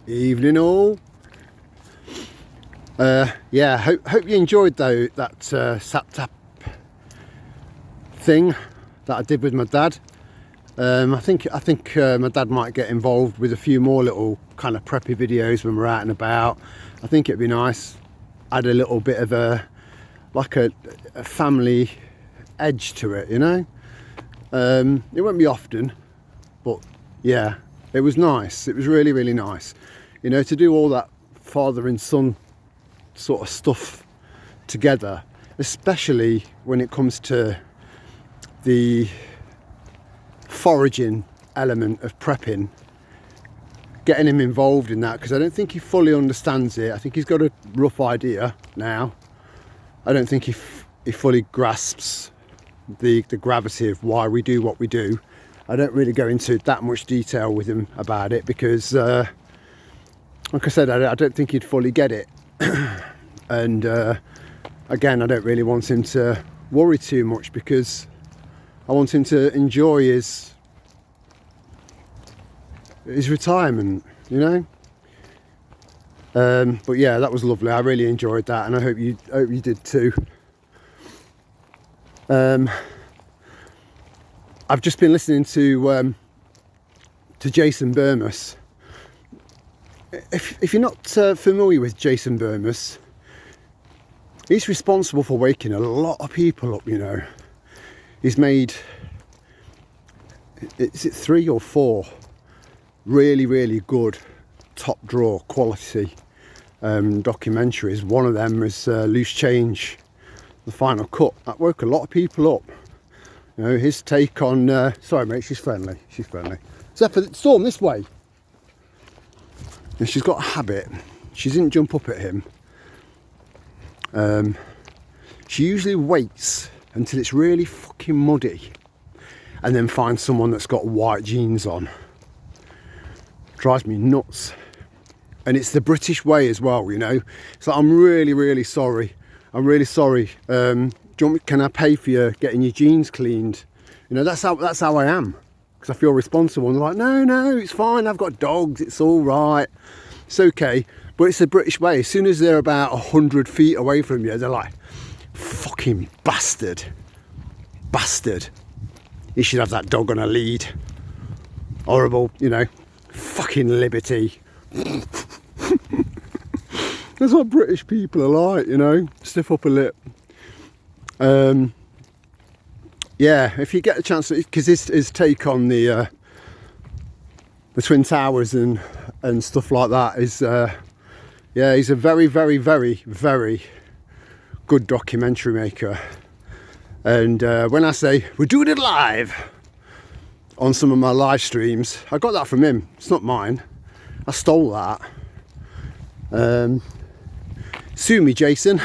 Evening all. Yeah, hope you enjoyed though that sap tap thing that I did with my dad. I think my dad might get involved with a few more little kind of preppy videos when we're out and about. I think it'd be nice. Add a little bit of a family edge to it, you know. It won't be often, but yeah, it was nice. It was really, really nice. You know, to do all that father and son sort of stuff together, especially when it comes to the foraging element of prepping, getting him involved in that, because I don't think he fully understands it. I think he's got a rough idea now. I don't think he fully grasps the gravity of why we do what we do. I don't really go into that much detail with him about it because like I said, I don't think he'd fully get it. And again, I don't really want him to worry too much because I want him to enjoy his retirement, you know. But yeah, that was lovely. I really enjoyed that, and I hope you did too. I've just been listening to Jason Bermas. If you're not familiar with Jason Bermas, he's responsible for waking a lot of people up, you know. He's made, is it 3 or 4 really, really good top drawer quality documentaries. One of them is Loose Change, The Final Cut. That woke a lot of people up. You know, his take on, sorry mate, she's friendly. Zephyr, Storm, this way. And she's got a habit. She didn't jump up at him. She usually waits until it's really fucking muddy and then finds someone that's got white jeans on. Drives me nuts. And it's the British way as well, you know. So I'm really, really sorry. I'm really sorry. Can I pay for you getting your jeans cleaned? You know, that's how I am. Because I feel responsible. And they're like, no, it's fine. I've got dogs. It's all right. It's okay. But it's the British way. As soon as they're about 100 feet away from you, they're like, fucking bastard. You should have that dog on a lead. Horrible, you know. Fucking liberty. That's what British people are like, you know. Stiff upper lip. Yeah, if you get a chance, because his take on the Twin Towers and stuff like that is, yeah, he's a very, very, very, very good documentary maker. And when I say we're doing it live on some of my live streams, I got that from him. It's not mine. I stole that. Sue me, Jason.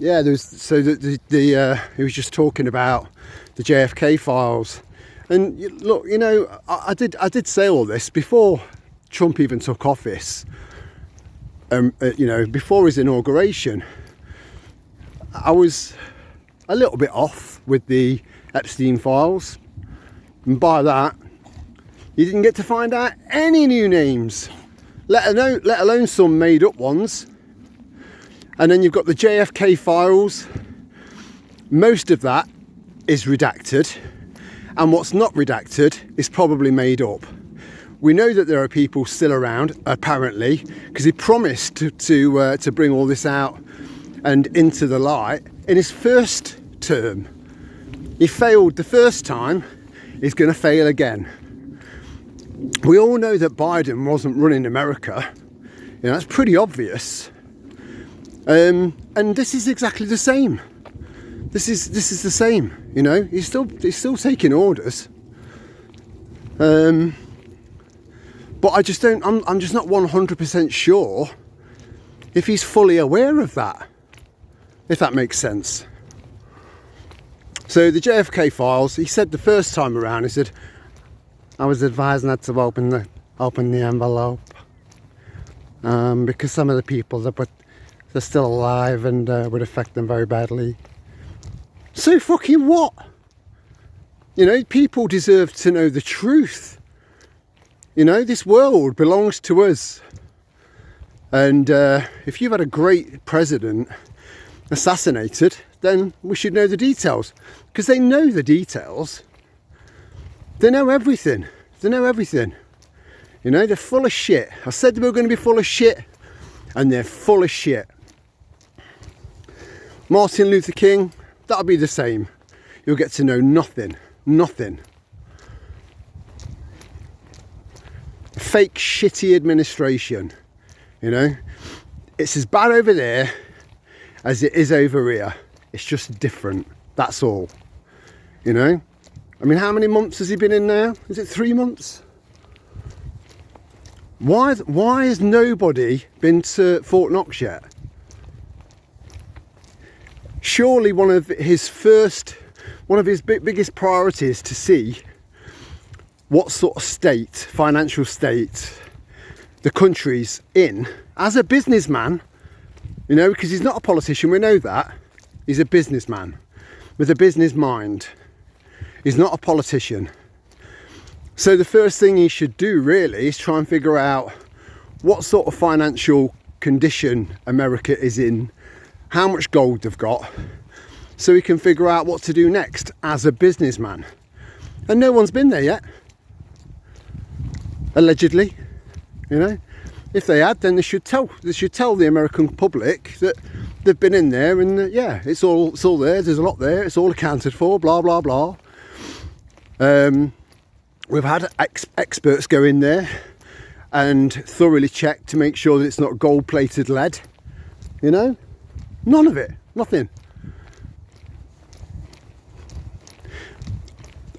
Yeah, he was just talking about the JFK files, and look, you know, I did say all this before Trump even took office. You know, before his inauguration, I was a little bit off with the Epstein files, and by that, you didn't get to find out any new names, let alone some made up ones. And then you've got the JFK files. Most of that is redacted, and what's not redacted is probably made up. We know that there are people still around, apparently, because he promised to bring all this out and into the light in his first term. He failed the first time, he's going to fail again. We all know that Biden wasn't running America. You know, that's pretty obvious. And this is exactly the same. This is the same. You know, he's still taking orders. But I just don't. I'm just not 100% sure if he's fully aware of that. If that makes sense. So the JFK files. He said the first time around. He said, "I was advised not to open the envelope because some of the people they're still alive and would affect them very badly." So fucking what? You know, people deserve to know the truth. You know, this world belongs to us. And if you've had a great president assassinated, then we should know the details. Because they know the details. They know everything. They know everything. You know, they're full of shit. I said they were going to be full of shit, and they're full of shit. Martin Luther King, that'll be the same. You'll get to know nothing. Nothing. A fake, shitty administration. You know, it's as bad over there as it is over here. It's just different. That's all. You know, I mean, how many months has he been in now? Is it 3 months? Why has nobody been to Fort Knox yet? Surely one of his biggest priorities to see what sort of state, financial state, the country's in as a businessman, you know, because he's not a politician, we know that. He's a businessman with a business mind. He's not a politician. So the first thing he should do really is try and figure out what sort of financial condition America is in, how much gold they've got, so he can figure out what to do next as a businessman. And no one's been there yet, allegedly. You know, if they had, then they should tell the American public that they've been in there, and yeah, it's all there. There's a lot there. It's all accounted for. Blah blah blah. We've had experts go in there and thoroughly check to make sure that it's not gold-plated lead. You know, none of it. Nothing.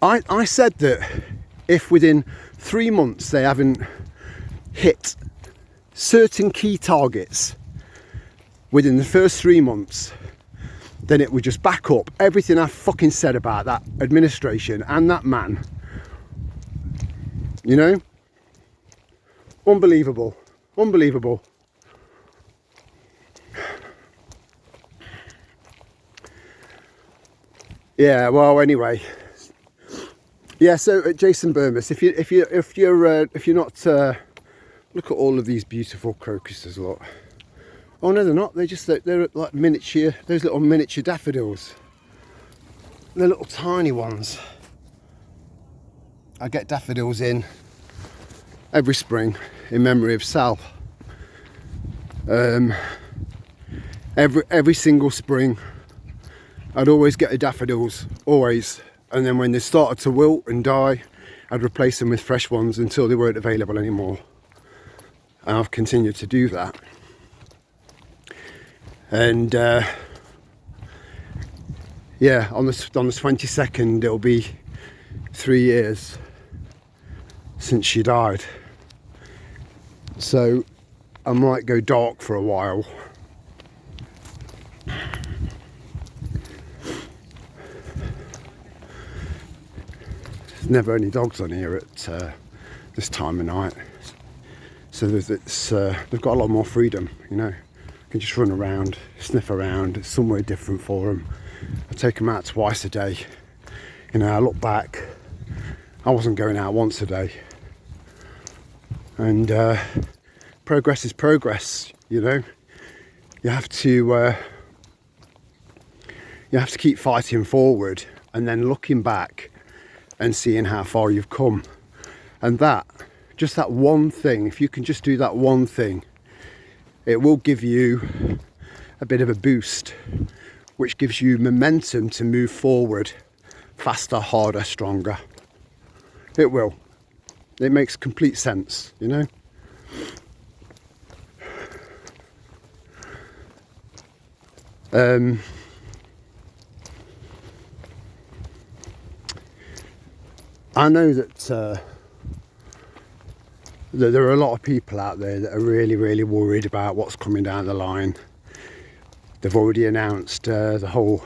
I said that if within 3 months they haven't hit certain key targets within the first 3 months, then it would just back up everything I fucking said about that administration and that man. You know? Unbelievable. Unbelievable. Yeah, well, anyway. Yeah, so Jason Bermas, if you're not look at all of these beautiful crocuses, look. Oh no, they're not. They're like miniature. Those little miniature daffodils. They're little tiny ones. I get daffodils in every spring in memory of Sal. Every single spring, I'd always get the daffodils, always. And then when they started to wilt and die, I'd replace them with fresh ones until they weren't available anymore. And I've continued to do that. And yeah, on the 22nd, it'll be 3 years since she died. So I might go dark for a while. There's never any dogs on here at this time of night. So they've got a lot more freedom, you know. Can just run around, sniff around. It's somewhere different for them. I take them out twice a day. You know, I look back, I wasn't going out once a day. And progress is progress, you know. You have to keep fighting forward and then looking back and seeing how far you've come. And just that one thing, if you can just do that one thing, it will give you a bit of a boost, which gives you momentum to move forward faster, harder, stronger. It will. It makes complete sense, you know. I know that there are a lot of people out there that are really, really worried about what's coming down the line. They've already announced the whole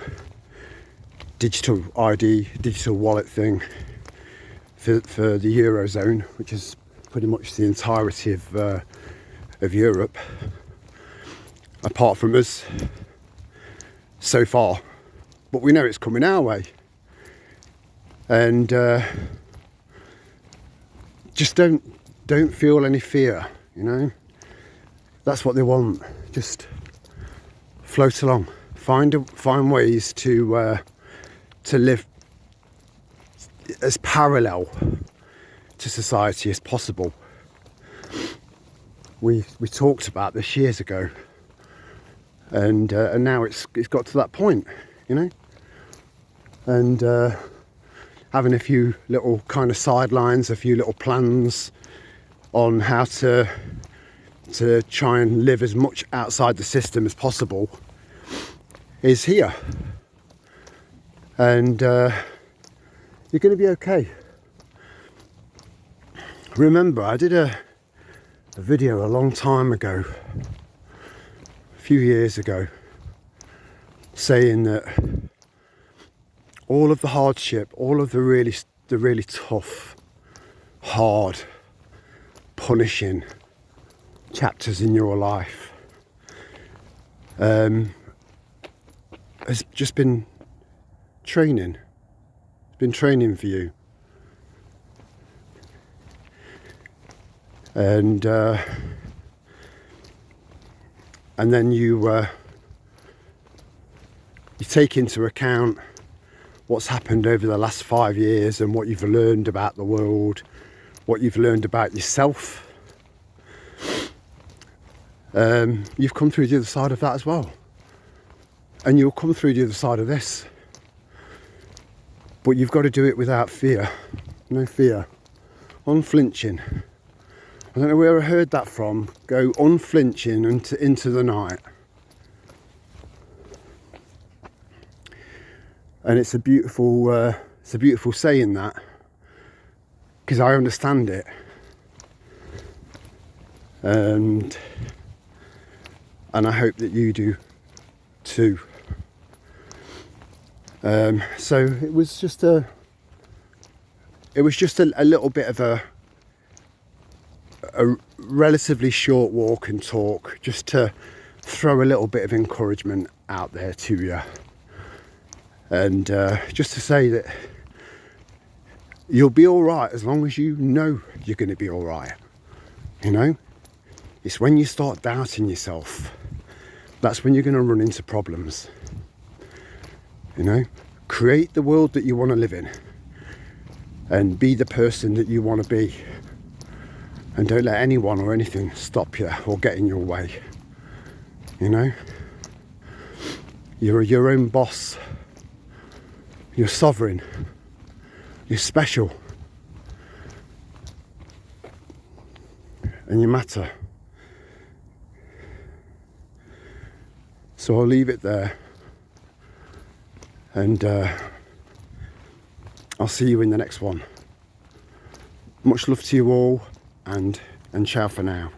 digital ID, digital wallet thing for the Eurozone, which is pretty much the entirety of Europe, apart from us so far. But we know it's coming our way. And just don't don't feel any fear, you know. That's what they want. Just float along. Find ways to live as parallel to society as possible. We talked about this years ago, and now it's got to that point, you know. And having a few little kind of sidelines, a few little plans on how to try and live as much outside the system as possible is here. And you're going to be okay. Remember, I did a video a long time ago, a few years ago, saying that all of the hardship, all of the really tough, hard, punishing chapters in your life has just been training. It's been training for you. And then you take into account what's happened over the last 5 years and what you've learned about the world, what you've learned about yourself. You've come through the other side of that as well, and you'll come through the other side of this, but you've got to do it without fear. No fear, unflinching. I don't know where I heard that from. Go unflinching into the night. And it's a beautiful saying, that, because I understand it, and I hope that you do too. So it was just a little bit of a relatively short walk and talk, just to throw a little bit of encouragement out there to you, and just to say that you'll be all right as long as you know you're going to be all right. You know, it's when you start doubting yourself, that's when you're going to run into problems. You know, create the world that you want to live in, and be the person that you want to be. And don't let anyone or anything stop you or get in your way. You know, you're your own boss. You're sovereign. You're special. And you matter. So I'll leave it there. And I'll see you in the next one. Much love to you all. And ciao for now.